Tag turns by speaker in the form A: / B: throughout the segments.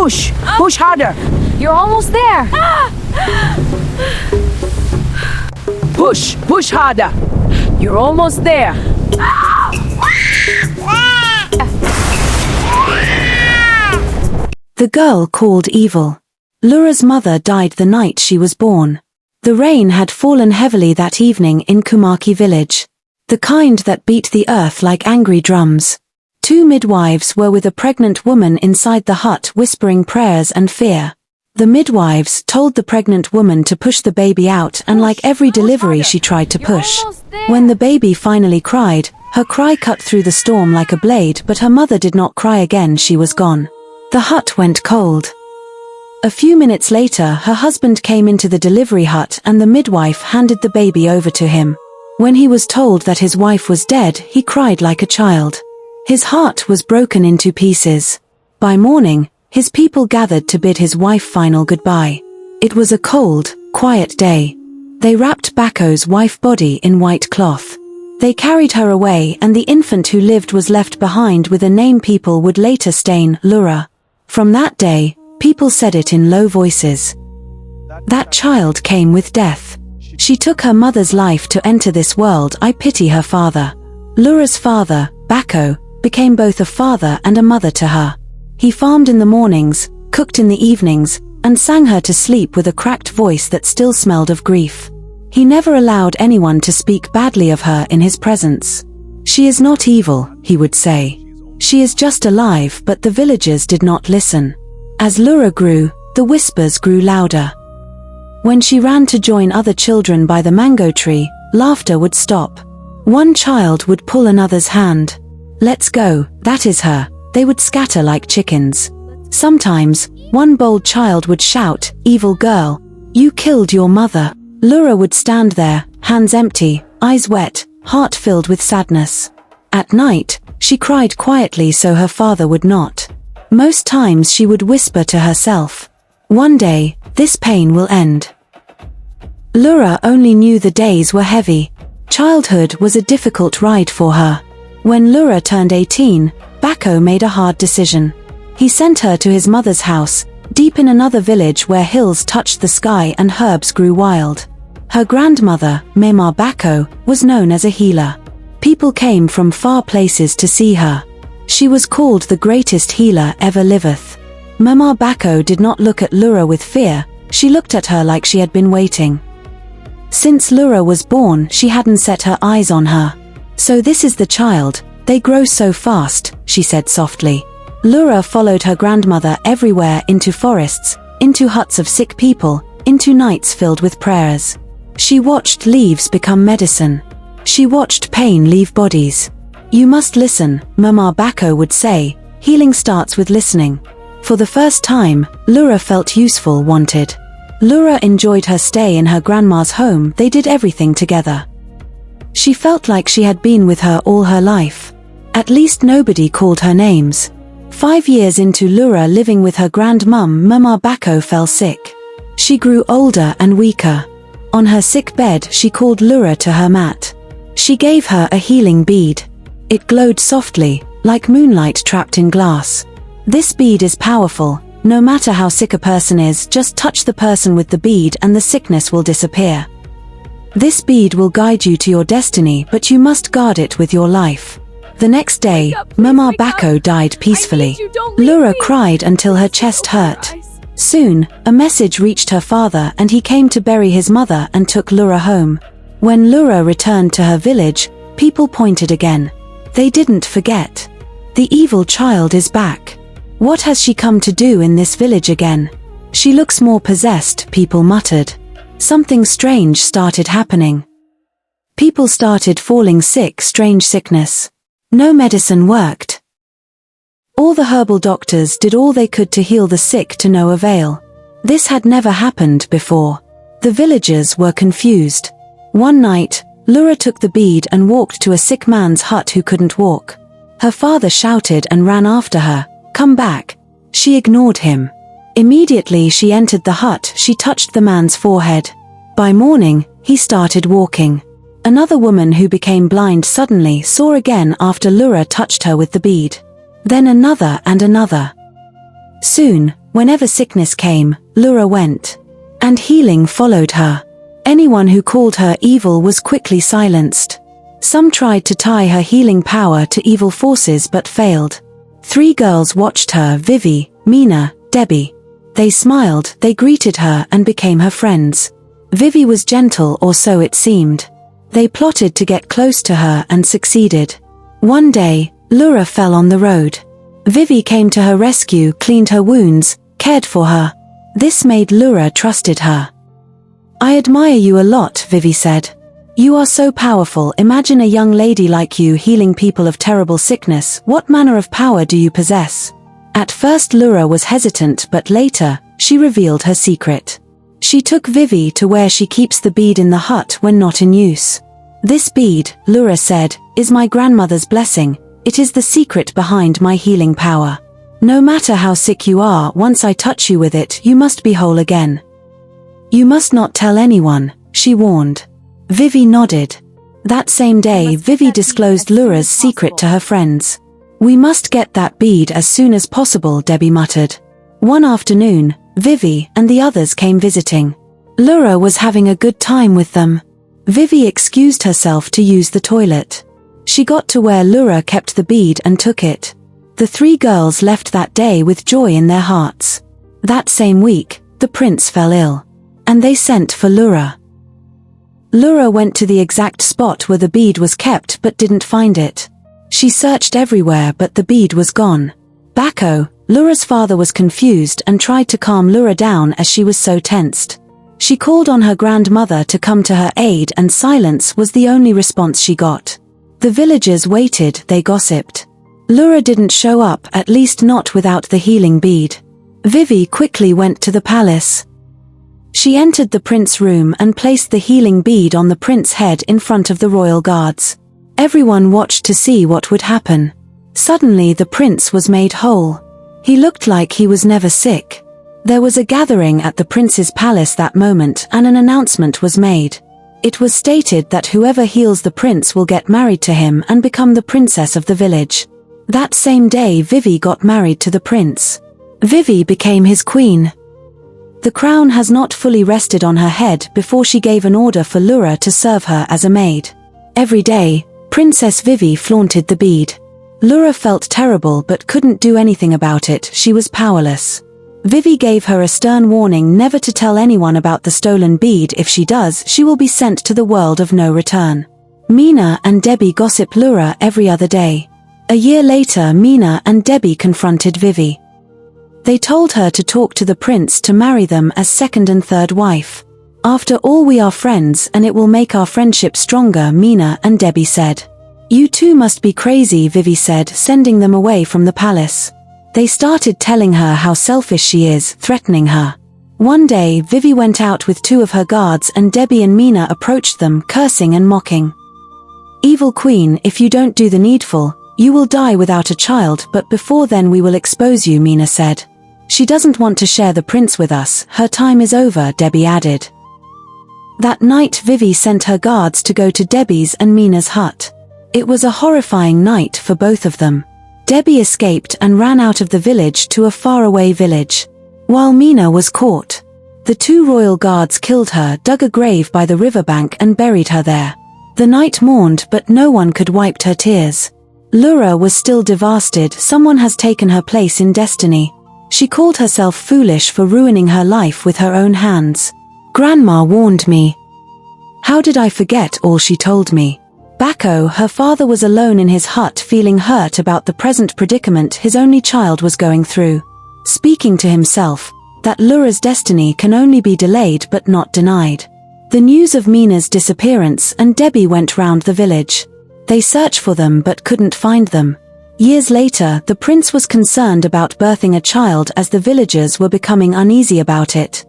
A: Push! Push harder!
B: You're almost there.
A: Push! Push harder! You're almost there!
C: The girl called evil. Lura's mother died the night she was born. The rain had fallen heavily that evening in Kumaki village. The kind that beat the earth like angry drums. 2 midwives were with a pregnant woman inside the hut whispering prayers and fear. The midwives told the pregnant woman to push the baby out, and like every delivery she tried to push. When the baby finally cried, her cry cut through the storm like a blade, but her mother did not cry again. She was gone. The hut went cold. A few minutes later, her husband came into the delivery hut and the midwife handed the baby over to him. When he was told that his wife was dead, he cried like a child. His heart was broken into pieces. By morning, his people gathered to bid his wife final goodbye. It was a cold, quiet day. They wrapped Bako's wife's body in white cloth. They carried her away, and the infant who lived was left behind with a name people would later stain Lura. From that day, people said it in low voices. That child came with death. She took her mother's life to enter this world. I pity her father. Lura's father, Bako, became both a father and a mother to her. He farmed in the mornings, cooked in the evenings, and sang her to sleep with a cracked voice that still smelled of grief. He never allowed anyone to speak badly of her in his presence. She is not evil, he would say. She is just alive, but the villagers did not listen. As Lura grew, the whispers grew louder. When she ran to join other children by the mango tree, laughter would stop. One child would pull another's hand. Let's go, that is her. They would scatter like chickens. Sometimes, one bold child would shout, "Evil girl, you killed your mother." Lura would stand there, hands empty, eyes wet, heart filled with sadness. At night, she cried quietly so her father would not. Most times she would whisper to herself, "One day, this pain will end." Lura only knew the days were heavy. Childhood was a difficult ride for her. When Lura turned 18, Bako made a hard decision. He sent her to his mother's house, deep in another village where hills touched the sky and herbs grew wild. Her grandmother, Mema Bako, was known as a healer. People came from far places to see her. She was called the greatest healer ever liveth. Mema Bako did not look at Lura with fear, she looked at her like she had been waiting. Since Lura was born, she hadn't set her eyes on her. "So this is the child, they grow so fast," she said softly. Lura followed her grandmother everywhere, into forests, into huts of sick people, into nights filled with prayers. She watched leaves become medicine. She watched pain leave bodies. "You must listen," Mama Bako would say, "healing starts with listening." For the first time, Lura felt useful, wanted. Lura enjoyed her stay in her grandma's home. They did everything together. She felt like she had been with her all her life. At least nobody called her names. 5 years into Lura living with her grandmum, Mama Bako fell sick. She grew older and weaker. On her sick bed, she called Lura to her mat. She gave her a healing bead. It glowed softly, like moonlight trapped in glass. "This bead is powerful. No matter how sick a person is, just touch the person with the bead and the sickness will disappear. This bead will guide you to your destiny, but you must guard it with your life." The next day, Mama Bako died peacefully. Lura cried until her chest hurt. Soon, a message reached her father and he came to bury his mother and took Lura home. When Lura returned to her village, people pointed again. They didn't forget. "The evil child is back. What has she come to do in this village again? She looks more possessed," people muttered. Something strange started happening. People started falling sick, strange sickness. No medicine worked. All the herbal doctors did all they could to heal the sick, to no avail. This had never happened before. The villagers were confused. One night, Lura took the bead and walked to a sick man's hut who couldn't walk. Her father shouted and ran after her, "Come back." She ignored him. Immediately she entered the hut, she touched the man's forehead. By morning, he started walking. Another woman who became blind suddenly saw again after Lura touched her with the bead. Then another and another. Soon, Whenever sickness came, Lura went. And healing followed her. Anyone who called her evil was quickly silenced. Some tried to tie her healing power to evil forces but failed. 3 girls watched her: Vivi, Mina, Debbie. They smiled, they greeted her and became her friends. Vivi was gentle, or so it seemed. They plotted to get close to her and succeeded. One day, Lura fell on the road. Vivi came to her rescue, cleaned her wounds, cared for her. This made Lura trusted her. "I admire you a lot," Vivi said. "You are so powerful. Imagine a young lady like you healing people of terrible sickness. What manner of power do you possess?" At first Lura was hesitant, but later, she revealed her secret. She took Vivi to where she keeps the bead in the hut when not in use. "This bead," Lura said, "is my grandmother's blessing. It is the secret behind my healing power. No matter how sick you are, once I touch you with it, you must be whole again. You must not tell anyone," she warned. Vivi nodded. That same day, Vivi disclosed Lura's secret to her friends. "We must get that bead as soon as possible," Debbie muttered. One afternoon, Vivi and the others came visiting. Lura was having a good time with them. Vivi excused herself to use the toilet. She got to where Lura kept the bead and took it. The 3 girls left that day with joy in their hearts. That same week, the prince fell ill. And they sent for Lura. Lura went to the exact spot where the bead was kept but didn't find it. She searched everywhere but the bead was gone. Bacco, Lura's father, was confused and tried to calm Lura down as she was so tensed. She called on her grandmother to come to her aid, and silence was the only response she got. The villagers waited, they gossiped. Lura didn't show up, at least not without the healing bead. Vivi quickly went to the palace. She entered the prince's room and placed the healing bead on the prince's head in front of the royal guards. Everyone watched to see what would happen. Suddenly the prince was made whole. He looked like he was never sick. There was a gathering at the prince's palace that moment, and an announcement was made. It was stated that whoever heals the prince will get married to him and become the princess of the village. That same day Vivi got married to the prince. Vivi became his queen. The crown has not fully rested on her head before she gave an order for Lura to serve her as a maid. Every day, Princess Vivi flaunted the bead. Lura felt terrible but couldn't do anything about it. She was powerless. Vivi gave her a stern warning never to tell anyone about the stolen bead. If she does, she will be sent to the world of no return. Mina and Debbie gossip Lura every other day. A year later, Mina and Debbie confronted Vivi. They told her to talk to the prince to marry them as second and third wife. "After all, we are friends and it will make our friendship stronger," Mina and Debbie said. "You two must be crazy," Vivi said, sending them away from the palace. They started telling her how selfish she is, threatening her. One day, Vivi went out with 2 of her guards and Debbie and Mina approached them, cursing and mocking. "Evil queen, if you don't do the needful, you will die without a child, but before then we will expose you," Mina said. "She doesn't want to share the prince with us, her time is over," Debbie added. That night Vivi sent her guards to go to Debbie's and Mina's hut. It was a horrifying night for both of them. Debbie escaped and ran out of the village to a faraway village. While Mina was caught, the 2 royal guards killed her, dug a grave by the riverbank and buried her there. The night mourned, but no one could wipe her tears. Lura was still devastated. Someone has taken her place in destiny. She called herself foolish for ruining her life with her own hands. "Grandma warned me. How did I forget all she told me?" Bacco, her father, was alone in his hut feeling hurt about the present predicament his only child was going through. Speaking to himself, that Lura's destiny can only be delayed but not denied. The news of Mina's disappearance and Debbie went round the village. They searched for them but couldn't find them. Years later, the prince was concerned about birthing a child as the villagers were becoming uneasy about it.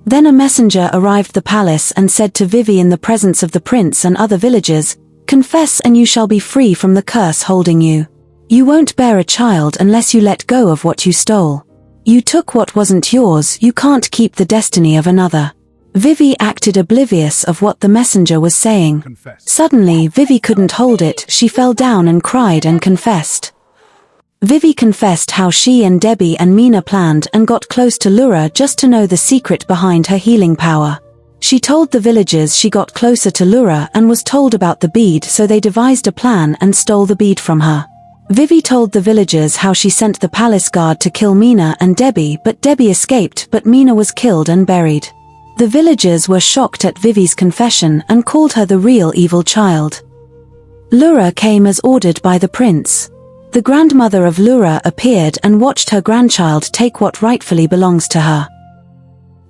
C: Then a messenger arrived at the palace and said to Vivi in the presence of the prince and other villagers, "Confess and you shall be free from the curse holding you. You won't bear a child unless you let go of what you stole. You took what wasn't yours, you can't keep the destiny of another." Vivi acted oblivious of what the messenger was saying.
B: Confess.
C: Suddenly, Vivi couldn't hold it, she fell down and cried and confessed. Vivi confessed how she and Debbie and Mina planned and got close to Lura just to know the secret behind her healing power. She told the villagers she got closer to Lura and was told about the bead, so they devised a plan and stole the bead from her. Vivi told the villagers how she sent the palace guard to kill Mina and Debbie, but Debbie escaped, but Mina was killed and buried. The villagers were shocked at Vivi's confession and called her the real evil child. Lura came as ordered by the prince. The grandmother of Lura appeared and watched her grandchild take what rightfully belongs to her.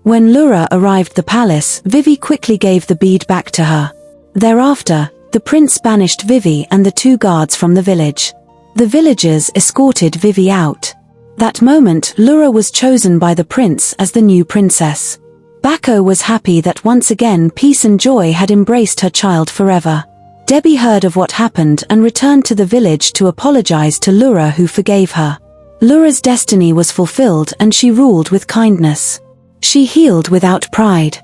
C: When Lura arrived at the palace, Vivi quickly gave the bead back to her. Thereafter, the prince banished Vivi and the two guards from the village. The villagers escorted Vivi out. That moment, Lura was chosen by the prince as the new princess. Bako was happy that once again peace and joy had embraced her child forever. Debbie heard of what happened and returned to the village to apologize to Lura, who forgave her. Lura's destiny was fulfilled and she ruled with kindness. She healed without pride.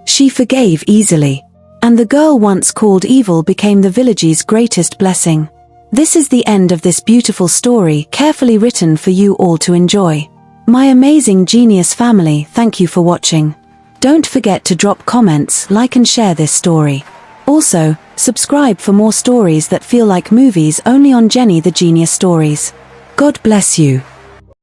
C: She forgave easily. And the girl once called evil became the village's greatest blessing. This is the end of this beautiful story, carefully written for you all to enjoy. My amazing genius family, thank you for watching. Don't forget to drop comments, like and share this story. Also, subscribe for more stories that feel like movies only on Jenny the Genius Stories. God bless you.